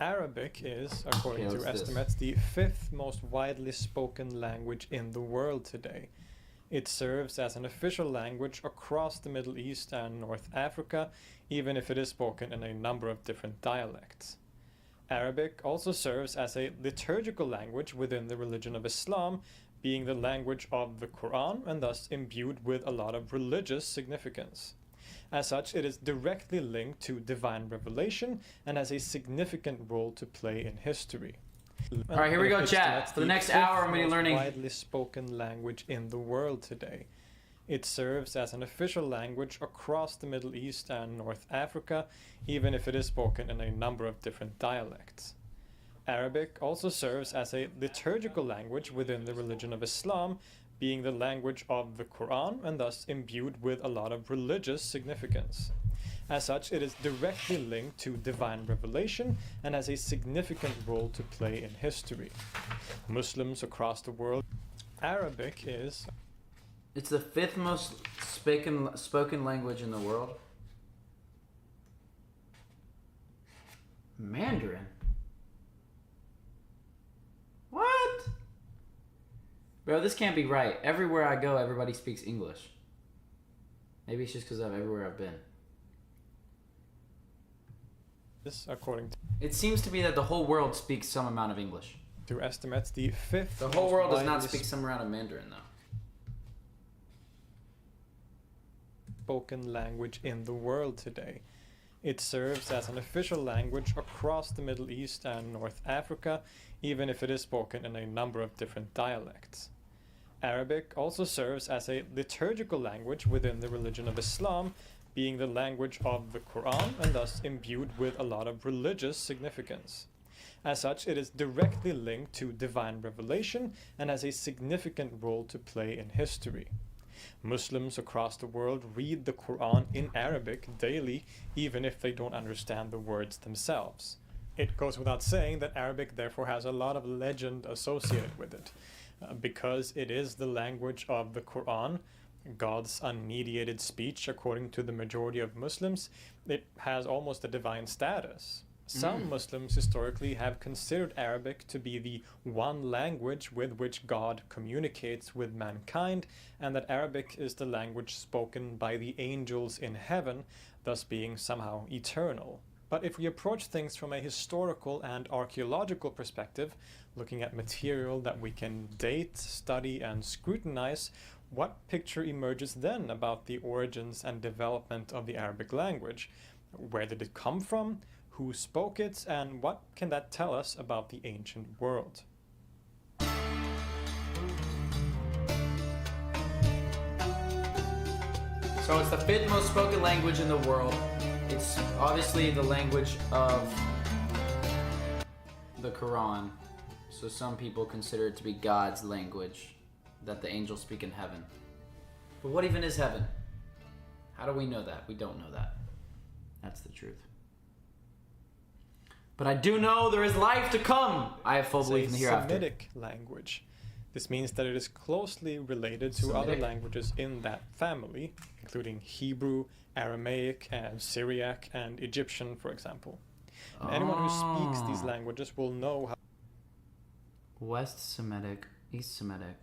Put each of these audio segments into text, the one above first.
Arabic is, according Okay, to what's this? estimates, the fifth most widely spoken language in the world today. It serves as an official language across the Middle East and North Africa, even if it is spoken in a number of different dialects. Arabic also serves as a liturgical language within the religion of Islam, being the language of the Quran and thus imbued with a lot of religious significance. As such, it is directly linked to divine revelation and has a significant role to play in history. All right, here we go, chat. For the next hour, I'm going to be learning. Widely spoken language in the world today. It serves as an official language across the Middle East and North Africa, even if it is spoken in a number of different dialects. Arabic also serves as a liturgical language within the religion of Islam, being the language of the Quran and thus imbued with a lot of religious significance. As such, it is directly linked to divine revelation and has a significant role to play in history. Muslims across the world, Arabic is... It's the fifth most spoken language in the world. Mandarin? What? Bro, this can't be right. Everywhere I go, everybody speaks English. Maybe it's just because of everywhere I've been. According It seems to be that the whole world speaks some amount of English. to estimates, the fifth... The whole world does not speak some amount of Mandarin, though. ...spoken language in the world today. It serves as an official language across the Middle East and North Africa, even if it is spoken in a number of different dialects. Arabic also serves as a liturgical language within the religion of Islam, being the language of the Quran and thus imbued with a lot of religious significance. As such, it is directly linked to divine revelation and has a significant role to play in history. Muslims across the world read the Quran in Arabic daily, even if they don't understand the words themselves. It goes without saying that Arabic therefore has a lot of legend associated with it. Because it is the language of the Quran, God's unmediated speech, according to the majority of Muslims, it has almost a divine status. Some Muslims historically have considered Arabic to be the one language with which God communicates with mankind, and that Arabic is the language spoken by the angels in heaven, thus being somehow eternal. But if we approach things from a historical and archaeological perspective, looking at material that we can date, study, and scrutinize, what picture emerges then about the origins and development of the Arabic language? Where did it come from? Who spoke it? And what can that tell us about the ancient world? So it's the fifth most spoken language in the world. It's obviously the language of the Quran. So some people consider it to be God's language that the angels speak in heaven. But what even is heaven? How do we know that? We don't know that. That's the truth. But I do know there is life to come. I have full belief in the hereafter. Semitic language. This means that it is closely related to other languages in that family, including Hebrew, Aramaic, and Syriac, and Egyptian, for example. And anyone who speaks these languages will know how... West Semitic, East Semitic.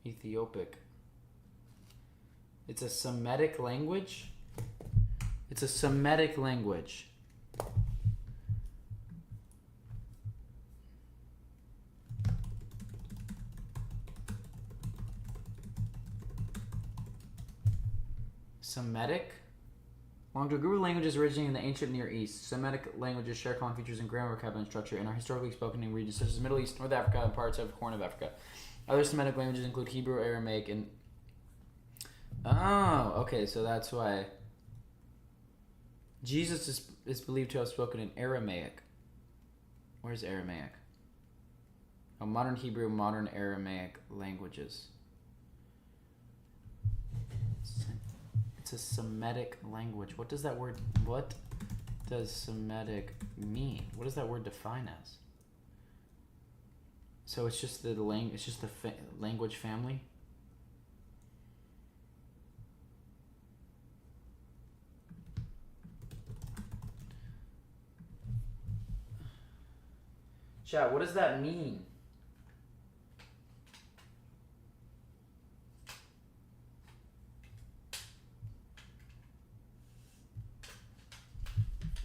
Ethiopic. It's a Semitic language? It's a Semitic language. Semitic? Belong to a group of languages originating in the ancient Near East. Semitic languages share common features in grammar, vocabulary, and structure, and are historically spoken in regions such as the Middle East, North Africa, and parts of Horn of Africa. Other Semitic languages include Hebrew, Aramaic, and... Oh, okay, so that's why... Jesus is believed to have spoken in Aramaic. Where's Aramaic? Oh, modern Hebrew, modern Aramaic languages. It's a Semitic language. What does Semitic mean? What does that word define as? So it's just the language family? Chat, what does that mean?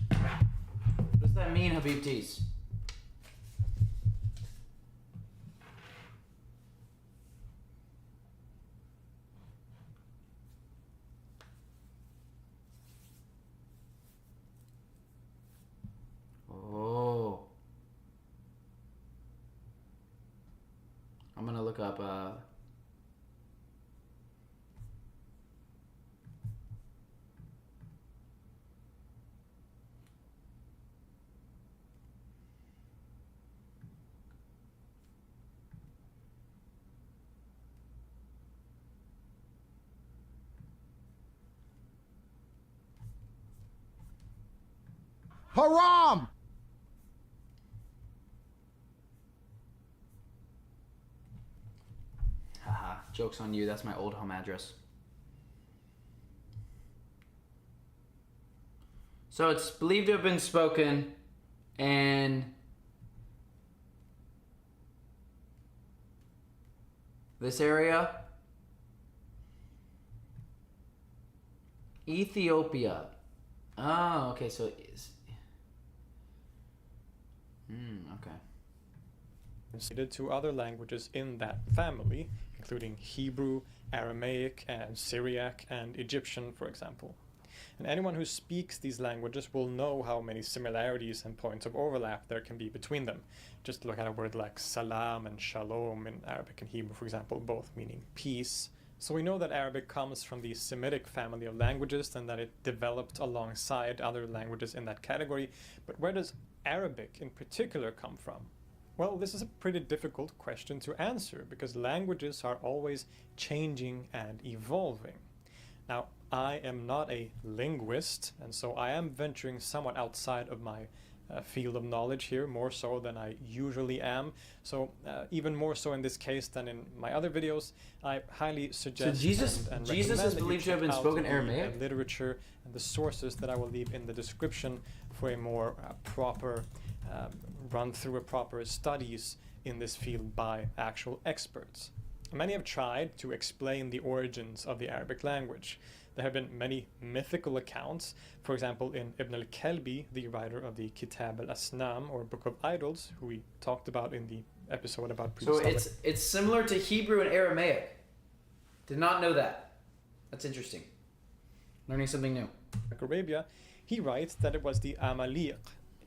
What does that mean, Habibtis? Oh. I'm gonna look up Haram! haha, joke's on you, that's my old home address. So it's believed to have been spoken in this area. Ethiopia. Oh, okay, so it is. Okay. Translated to other languages in that family, including Hebrew, Aramaic, and Syriac, and Egyptian, for example. And anyone who speaks these languages will know how many similarities and points of overlap there can be between them. Just look at a word like salam and shalom in Arabic and Hebrew, for example, both meaning peace. So we know that Arabic comes from the Semitic family of languages and that it developed alongside other languages in that category. But where does Arabic in particular come from? Well, this is a pretty difficult question to answer because languages are always changing and evolving. Now, I am not a linguist, and so I am venturing somewhat outside of my field of knowledge here, more so than I usually am. So even more so in this case than in my other videos, I highly suggest Jesus is believed to have been spoken Aramaic? Literature and the sources that I will leave in the description for a more proper run through proper studies in this field by actual experts. Many have tried to explain the origins of the Arabic language. There have been many mythical accounts. For example, in Ibn al-Kalbi, the writer of the Kitab al-Asnam, or Book of Idols, who we talked about in the episode about So it's similar to Hebrew and Aramaic. Did not know that. That's interesting. Learning something new. Arabia, he writes that it was the Amalek,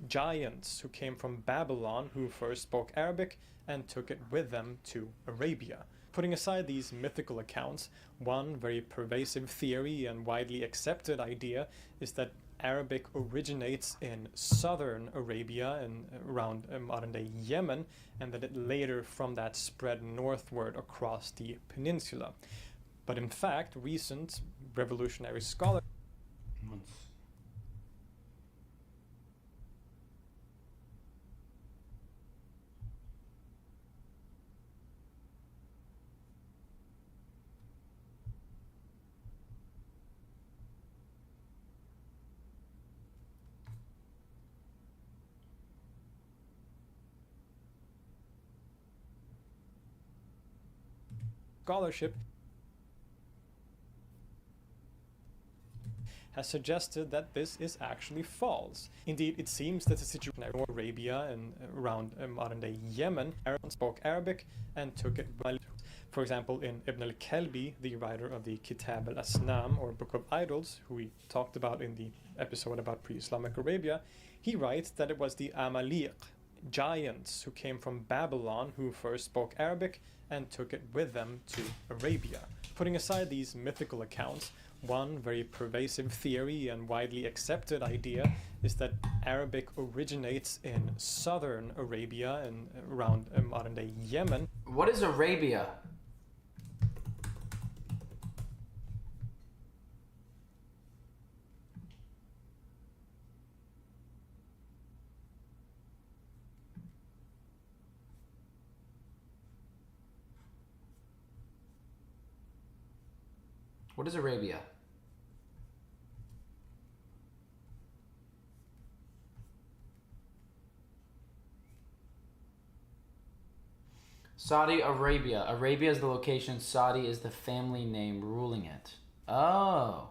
giants who came from Babylon, who first spoke Arabic and took it with them to Arabia. Putting aside these mythical accounts, one very pervasive theory and widely accepted idea is that Arabic originates in southern Arabia and around modern-day Yemen, and that it later from that spread northward across the peninsula. But in fact, recent revolutionary scholars scholarship has suggested that this is actually false. Indeed, it seems that the situation in Arabia and around modern-day Yemen, Arabs spoke Arabic and took it well. For example, in Ibn al-Kalbi, the writer of the Kitab al-Asnam, or Book of Idols, who we talked about in the episode about pre-Islamic Arabia, he writes that it was the Amalek, giants who came from Babylon, who first spoke Arabic and took it with them to Arabia. Putting aside these mythical accounts, one very pervasive theory and widely accepted idea is that Arabic originates in southern Arabia and around modern-day Yemen. What is Arabia? What is Arabia? Saudi Arabia. Arabia is the location. Saudi is the family name ruling it. Oh.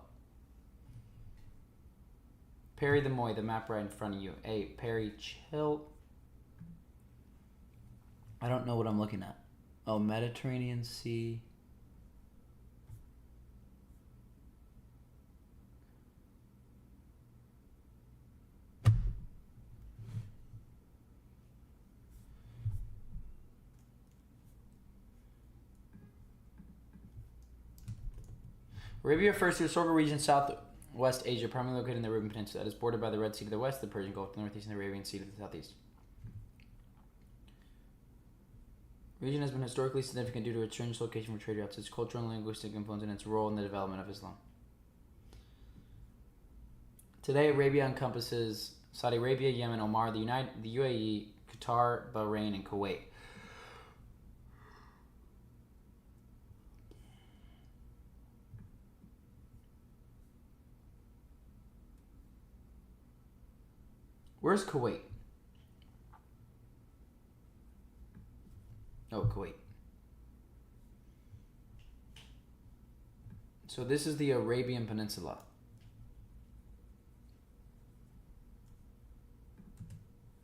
Perry the Moy, the map right in front of you. Hey, Perry, chill. I don't know what I'm looking at. Oh, Mediterranean Sea. Arabia refers to a historical region southwest Asia, primarily located in the Arabian Peninsula. It is bordered by the Red Sea to the west, the Persian Gulf to the northeast, and the Arabian Sea to the southeast. The region has been historically significant due to its strange location for trade routes, its cultural and linguistic influence, and its role in the development of Islam. Today, Arabia encompasses Saudi Arabia, Yemen, Oman, the UAE, Qatar, Bahrain, and Kuwait. Where's Kuwait? Oh, Kuwait. So this is the Arabian Peninsula.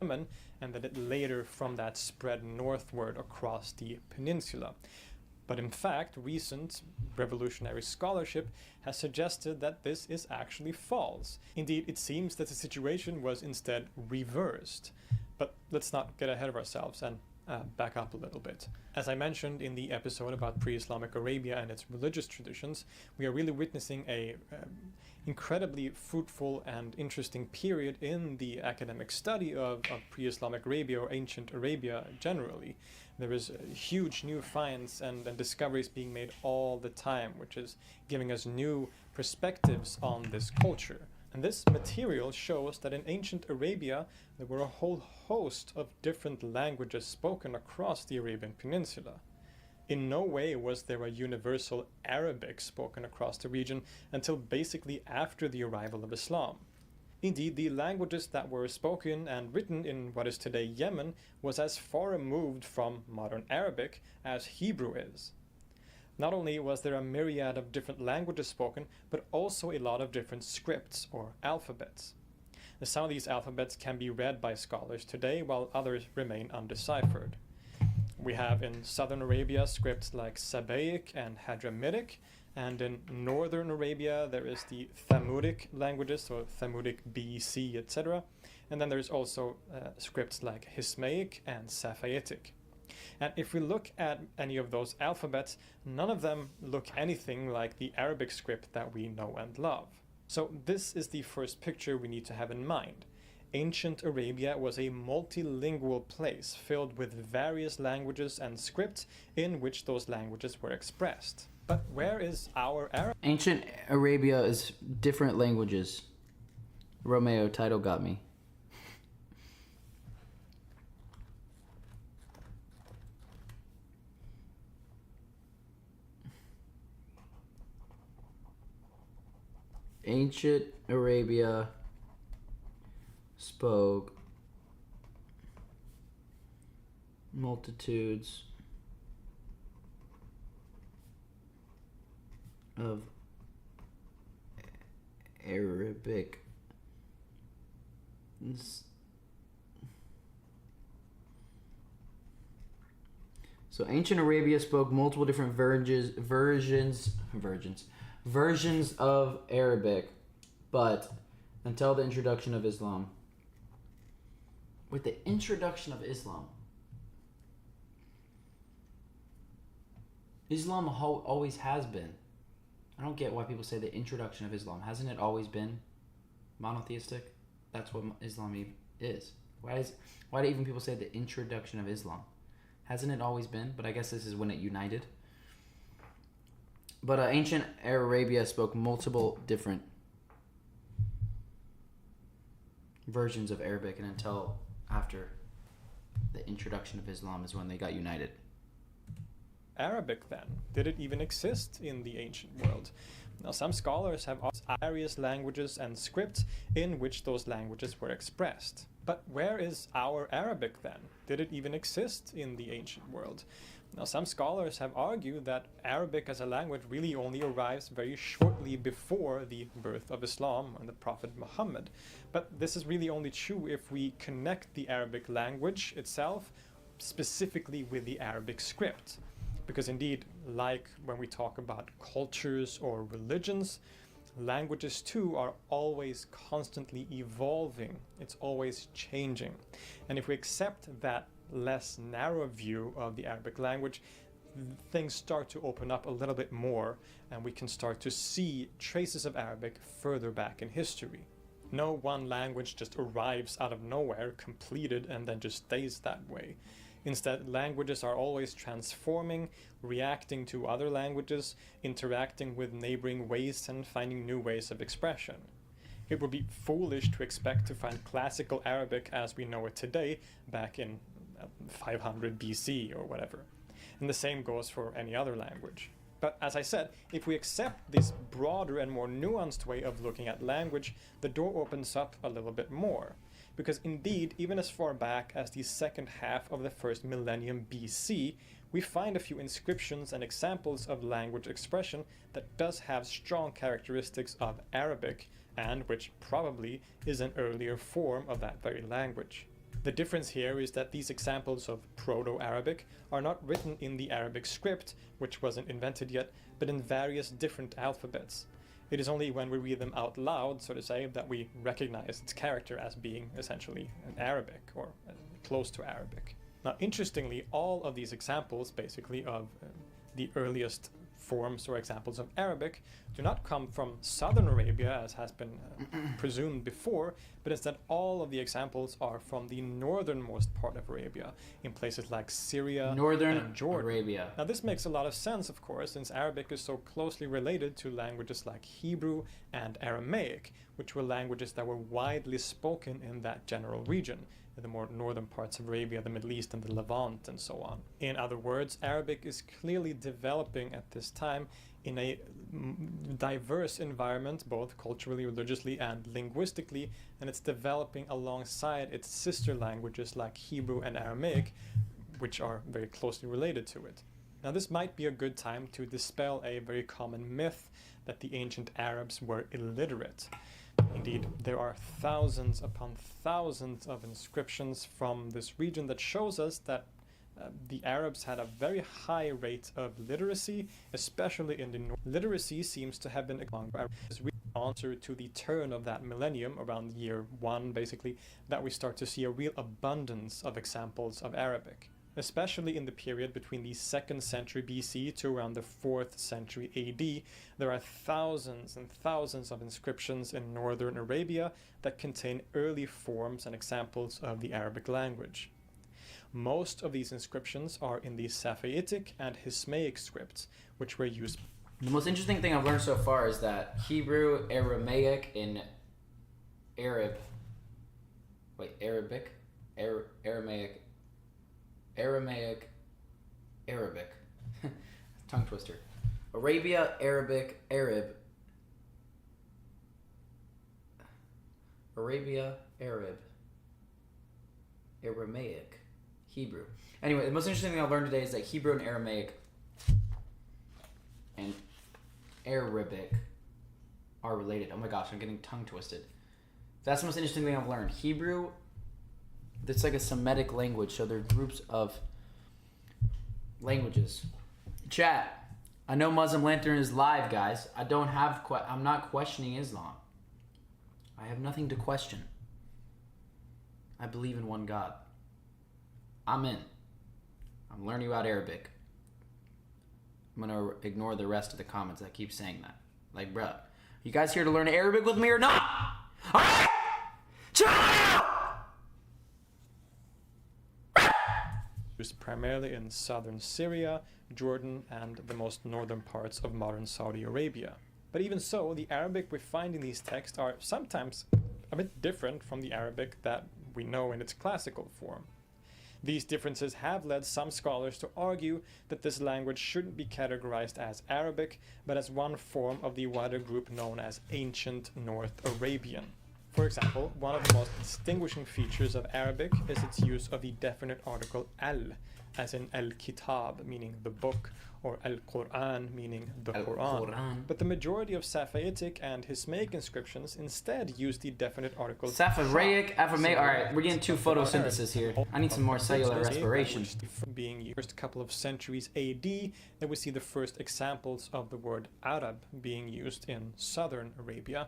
And that it later from that spread northward across the peninsula. But in fact, recent revolutionary scholarship has suggested that this is actually false. Indeed, it seems that the situation was instead reversed. But let's not get ahead of ourselves and back up a little bit. As I mentioned in the episode about pre-Islamic Arabia and its religious traditions, we are really witnessing a incredibly fruitful and interesting period in the academic study of pre-Islamic Arabia or ancient Arabia generally. There is huge new finds and discoveries being made all the time, which is giving us new perspectives on this culture. And this material shows that in ancient Arabia, there were a whole host of different languages spoken across the Arabian Peninsula. In no way was there a universal Arabic spoken across the region until basically after the arrival of Islam. Indeed, the languages that were spoken and written in what is today Yemen was as far removed from modern Arabic as Hebrew is. Not only was there a myriad of different languages spoken, but also a lot of different scripts or alphabets. Some of these alphabets can be read by scholars today, while others remain undeciphered. We have in southern Arabia scripts like Sabaic and Hadramitic, and in northern Arabia there is the Thamuric languages, so Thamuric B, C, etc. And then there's also scripts like Hismaic and Safaitic. And if we look at any of those alphabets, none of them look anything like the Arabic script that we know and love. So this is the first picture we need to have in mind. Ancient Arabia was a multilingual place filled with various languages and scripts in which those languages were expressed. But where is our Arabic? Ancient Arabia is different languages. Romeo, title got me. Ancient Arabia spoke multitudes of Arabic. So ancient Arabia spoke multiple different versions of Arabic, but until the introduction of Islam. With the introduction of Islam, Islam always has been. I don't get why people say the introduction of Islam. Hasn't it always been monotheistic? That's what Islam is. Why do even people say the introduction of Islam? Hasn't it always been? But I guess this is when it united. But ancient Arabia spoke multiple different versions of Arabic, and until after the introduction of Islam is when they got united. Arabic then? Did it even exist in the ancient world? Now, some scholars have various languages and scripts in which those languages were expressed. But where is our Arabic then? Did it even exist in the ancient world? Now, some scholars have argued that Arabic as a language really only arrives very shortly before the birth of Islam and the Prophet Muhammad. But this is really only true if we connect the Arabic language itself specifically with the Arabic script. Because indeed, like when we talk about cultures or religions, languages too are always constantly evolving. It's always changing. And if we accept that less narrow view of the Arabic language, things start to open up a little bit more, and we can start to see traces of Arabic further back in history. No one language just arrives out of nowhere, completed, and then just stays that way. Instead, languages are always transforming, reacting to other languages, interacting with neighboring ways, and finding new ways of expression. It would be foolish to expect to find classical Arabic as we know it today back in 500 BC or whatever. And the same goes for any other language. But as I said, if we accept this broader and more nuanced way of looking at language, the door opens up a little bit more. Because indeed, even as far back as the second half of the first millennium BC, we find a few inscriptions and examples of language expression that does have strong characteristics of Arabic, and which probably is an earlier form of that very language. The difference here is that these examples of Proto-Arabic are not written in the Arabic script, which wasn't invented yet, but in various different alphabets. It is only when we read them out loud, so to say, that we recognize its character as being essentially an Arabic, or close to Arabic. Now, interestingly, all of these examples, basically, of the earliest forms or examples of Arabic do not come from southern Arabia, as has been presumed before, but instead all of the examples are from the northernmost part of Arabia, in places like Syria and Jordan. Arabia. Now, this makes a lot of sense, of course, since Arabic is so closely related to languages like Hebrew and Aramaic, which were languages that were widely spoken in that general region, in the more northern parts of Arabia, the Middle East, and the Levant, and so on. In other words, Arabic is clearly developing at this time in a diverse environment, both culturally, religiously, and linguistically, and it's developing alongside its sister languages like Hebrew and Aramaic, which are very closely related to it. Now, this might be a good time to dispel a very common myth that the ancient Arabs were illiterate. Indeed, there are thousands upon thousands of inscriptions from this region that shows us that the Arabs had a very high rate of literacy, especially in the north. Literacy seems to have been among Arabs answer to the turn of that millennium, around year 1 basically, that we start to see a real abundance of examples of Arabic. Especially in the period between the 2nd century BC to around the 4th century AD, there are thousands and thousands of inscriptions in northern Arabia that contain early forms and examples of the Arabic language. Most of these inscriptions are in the Safavidic and Hismaic scripts, which were used. The most interesting thing I've learned so far is that Hebrew, Aramaic, and Arabic, tongue twister. Arabia, Arabic, Arab. Arabia, Arab, Aramaic, Hebrew. Anyway, the most interesting thing I've learned today is that Hebrew and Aramaic and Arabic are related. Oh my gosh, I'm getting tongue twisted. That's the most interesting thing I've learned. Hebrew, it's like a Semitic language, so they're groups of languages. Chat, I know Muslim Lantern is live, guys. I'm not questioning Islam. I have nothing to question. I believe in one God. I'm in. I'm learning about Arabic. I'm gonna ignore the rest of the comments that keep saying that. Like, bruh, you guys here to learn Arabic with me or not? Alright! Used primarily in southern Syria, Jordan, and the most northern parts of modern Saudi Arabia. But even so, the Arabic we find in these texts are sometimes a bit different from the Arabic that we know in its classical form. These differences have led some scholars to argue that this language shouldn't be categorized as Arabic, but as one form of the wider group known as Ancient North Arabian. For example, one of the most distinguishing features of Arabic is its use of the definite article al, as in al-Kitab, meaning the book, or al-Quran, meaning the Quran. But the majority of Safavidic and Hismaic inscriptions instead use the definite article Safavidic, Aramaic. All right, we're getting two photosynthesis here. I need some more cellular respiration. Being used first couple of centuries AD, that we see the first examples of the word Arab being used in southern Arabia.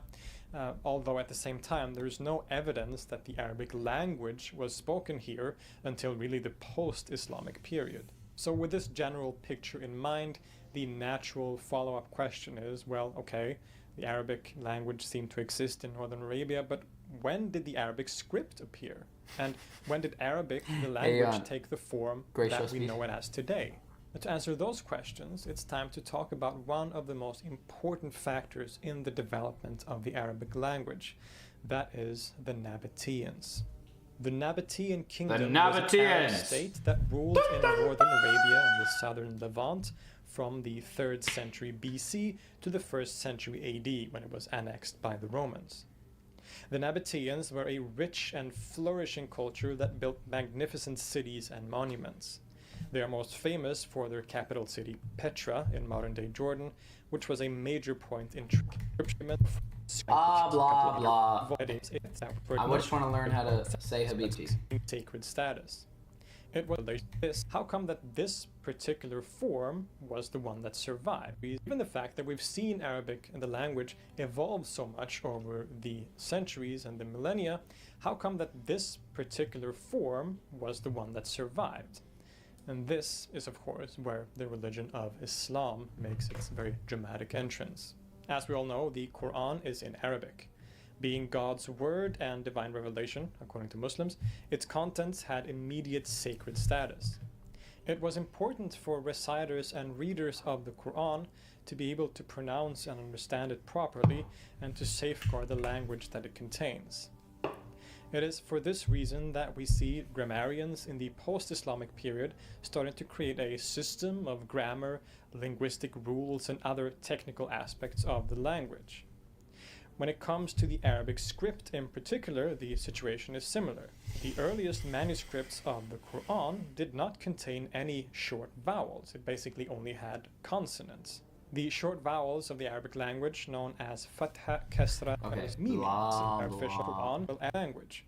Although at the same time there is no evidence that the Arabic language was spoken here until really the post-Islamic period. So with this general picture in mind, the natural follow-up question is, well, okay, the Arabic language seemed to exist in northern Arabia, but when did the Arabic script appear? And when did Arabic, the language, take the form that we know it as today? To answer those questions, it's time to talk about one of the most important factors in the development of the Arabic language. That is the Nabateans. The Nabatean kingdom was an Arab state that ruled in northern Arabia and the southern Levant from the 3rd century BC to the 1st century AD, when it was annexed by the Romans. The Nabateans were a rich and flourishing culture that built magnificent cities and monuments. They are most famous for their capital city, Petra, in modern-day Jordan, which was a major point in blah, blah. I just want to learn how to say Habibti. Sacred status. It was this. How come that this particular form was the one that survived? Given the fact that we've seen Arabic and the language evolve so much over the centuries and the millennia, how come that this particular form was the one that survived? And this is, of course, where the religion of Islam makes its very dramatic entrance. As we all know, the Quran is in Arabic. Being God's word and divine revelation, according to Muslims, its contents had immediate sacred status. It was important for reciters and readers of the Quran to be able to pronounce and understand it properly and to safeguard the language that it contains. It is for this reason that we see grammarians in the post-Islamic period starting to create a system of grammar, linguistic rules, and other technical aspects of the language. When it comes to the Arabic script in particular, the situation is similar. The earliest manuscripts of the Quran did not contain any short vowels. It basically only had consonants. The short vowels of the Arabic language, known as Fatha, Kasra, and official Quran language.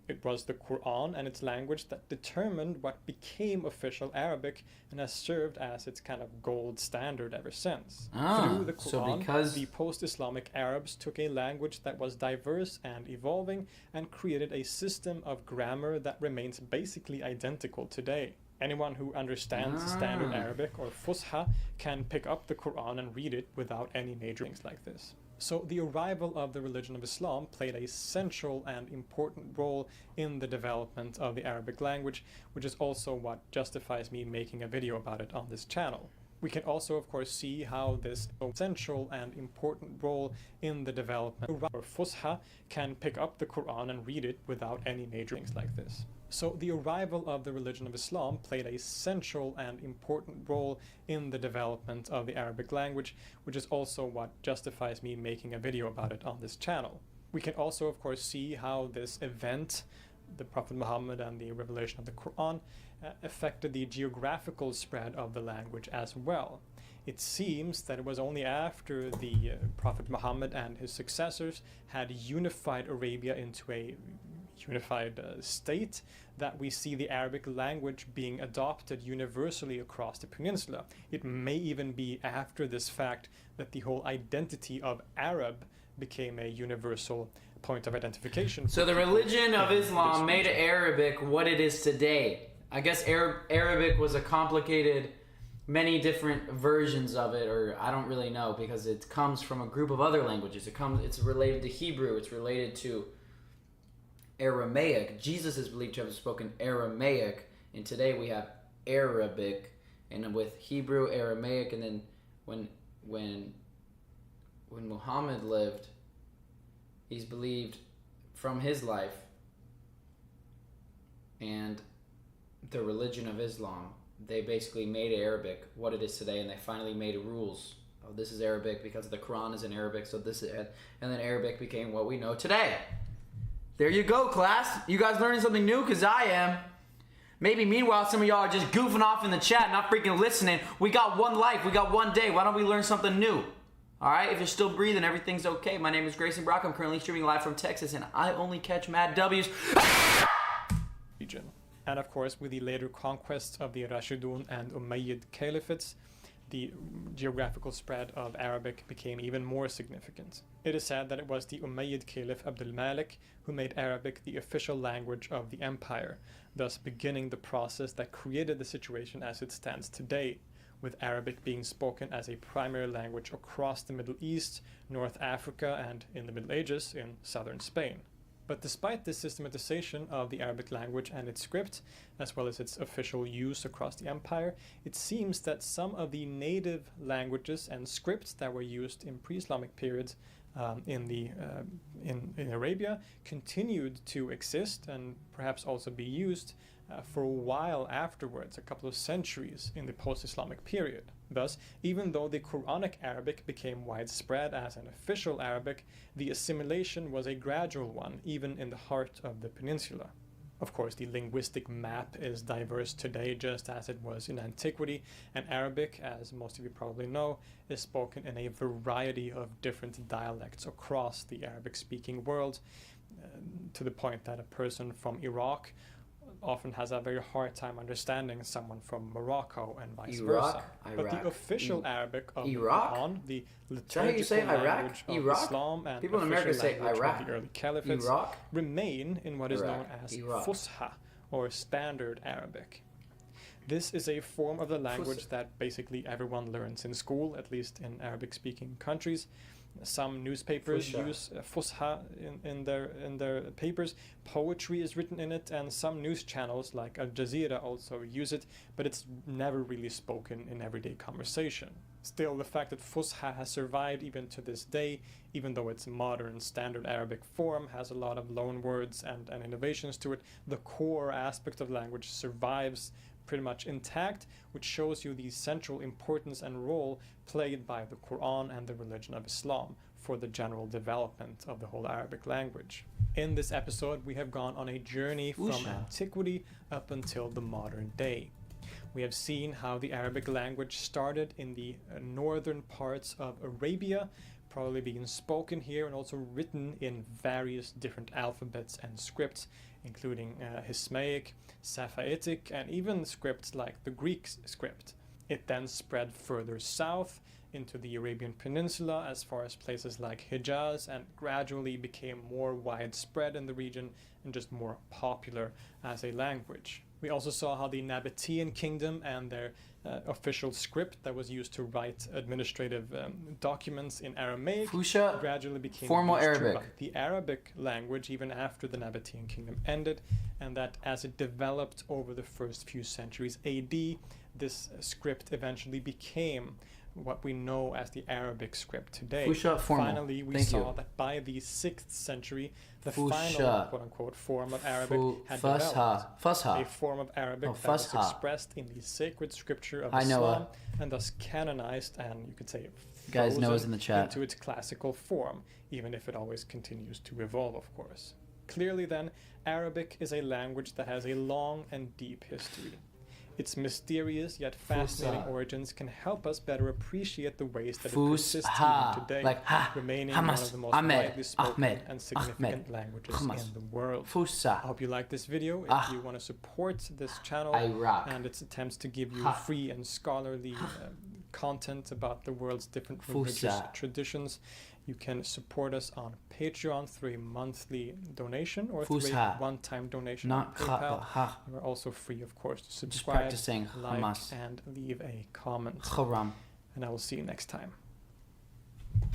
It was the Quran and its language that determined what became official Arabic and has served as its kind of gold standard ever since. Through the Quran, the post-Islamic Arabs took a language that was diverse and evolving and created a system of grammar that remains basically identical today. Anyone who understands standard Arabic or Fusha can pick up the Quran and read it without any major things like this. So the arrival of the religion of Islam played a central and important role in the development of the Arabic language, which is also what justifies me making a video about it on this channel. We can also, of course, see how this essential and important role in the development of Fusha can pick up the Quran and read it without any major things like this. So the arrival of the religion of Islam played a central and important role in the development of the Arabic language, which is also what justifies me making a video about it on this channel. We can also, of course, see how this event, the Prophet Muhammad and the revelation of the Quran, affected the geographical spread of the language as well. It seems that it was only after the Prophet Muhammad and his successors had unified Arabia into a unified state that we see the Arabic language being adopted universally across the peninsula. It may even be after this fact that the whole identity of Arab became a universal point of identification. So the religion of Islam made Arabic what it is today. I guess Arabic was a complicated, many different versions of it, or I don't really know, because it comes from a group of other languages. It's related to Hebrew, it's related to Aramaic. Jesus is believed to have spoken Aramaic, and today we have Arabic, and with Hebrew, Aramaic, and then when Muhammad lived, he's believed from his life and the religion of Islam, they basically made Arabic what it is today, and they finally made rules. Oh, this is Arabic because the Quran is in Arabic, so this is it. And then Arabic became what we know today. There you go, class. You guys learning something new? Because I am. Maybe meanwhile, some of y'all are just goofing off in the chat, not freaking listening. We got one life. We got one day. Why don't we learn something new? All right? If you're still breathing, everything's okay. My name is Grayson Brock. I'm currently streaming live from Texas, and I only catch mad W's. Region. And of course, with the later conquests of the Rashidun and Umayyad caliphates, the geographical spread of Arabic became even more significant. It is said that it was the Umayyad Caliph Abdul Malik who made Arabic the official language of the empire, thus beginning the process that created the situation as it stands today, with Arabic being spoken as a primary language across the Middle East, North Africa, and in the Middle Ages in southern Spain. But despite this systematization of the Arabic language and its script, as well as its official use across the empire, it seems that some of the native languages and scripts that were used in pre-Islamic periods in Arabia continued to exist and perhaps also be used for a while afterwards, a couple of centuries in the post-Islamic period. Thus, even though the Quranic Arabic became widespread as an official Arabic, the assimilation was a gradual one, even in the heart of the peninsula. Of course, the linguistic map is diverse today just as it was in antiquity, and Arabic, as most of you probably know, is spoken in a variety of different dialects across the Arabic-speaking world, to the point that a person from Iraq often has a very hard time understanding someone from Morocco and vice versa. But the official Arabic of the Quran, the liturgical language of Islam, and people in official America say language Iraq. of the early caliphates remain in what is known as Fusha, or Standard Arabic. This is a form of the language that basically everyone learns in school, at least in Arabic-speaking countries. Some newspapers use Fusha in their papers. Poetry is written in it, and some news channels like Al Jazeera also use it, but it's never really spoken in everyday conversation. Still, the fact that Fusha has survived even to this day, even though its modern standard Arabic form has a lot of loan words and innovations to it, the core aspect of language survives pretty much intact, which shows you the central importance and role played by the Quran and the religion of Islam for the general development of the whole Arabic language. In this episode, we have gone on a journey from antiquity up until the modern day. We have seen how the Arabic language started in the northern parts of Arabia, probably being spoken here and also written in various different alphabets and scripts, including Hismaic, Safaetic, and even scripts like the Greek script. It then spread further south into the Arabian Peninsula as far as places like Hijaz, and gradually became more widespread in the region and just more popular as a language. We also saw how the Nabatean kingdom and their official script that was used to write administrative documents in Aramaic gradually became formal used Arabic. to write the Arabic language even after the Nabatean kingdom ended, and that as it developed over the first few centuries AD, this script eventually became what we know as the Arabic script today. Finally, we saw that by the 6th century, the final quote-unquote form of Arabic had developed. A form of Arabic that was expressed in the sacred scripture of Islam and thus canonized and, you could say, frozen into its classical form, even if it always continues to evolve, of course. Clearly then, Arabic is a language that has a long and deep history. Its mysterious yet fascinating origins can help us better appreciate the ways that it persists even today, remaining one of the most widely spoken and significant languages in the world. I hope you like this video. If you want to support this channel and its attempts to give you free and scholarly content about the world's different religious traditions, you can support us on Patreon through a monthly donation or through a one-time donation on PayPal. We're also free, of course, to subscribe, like, and leave a comment. And I will see you next time.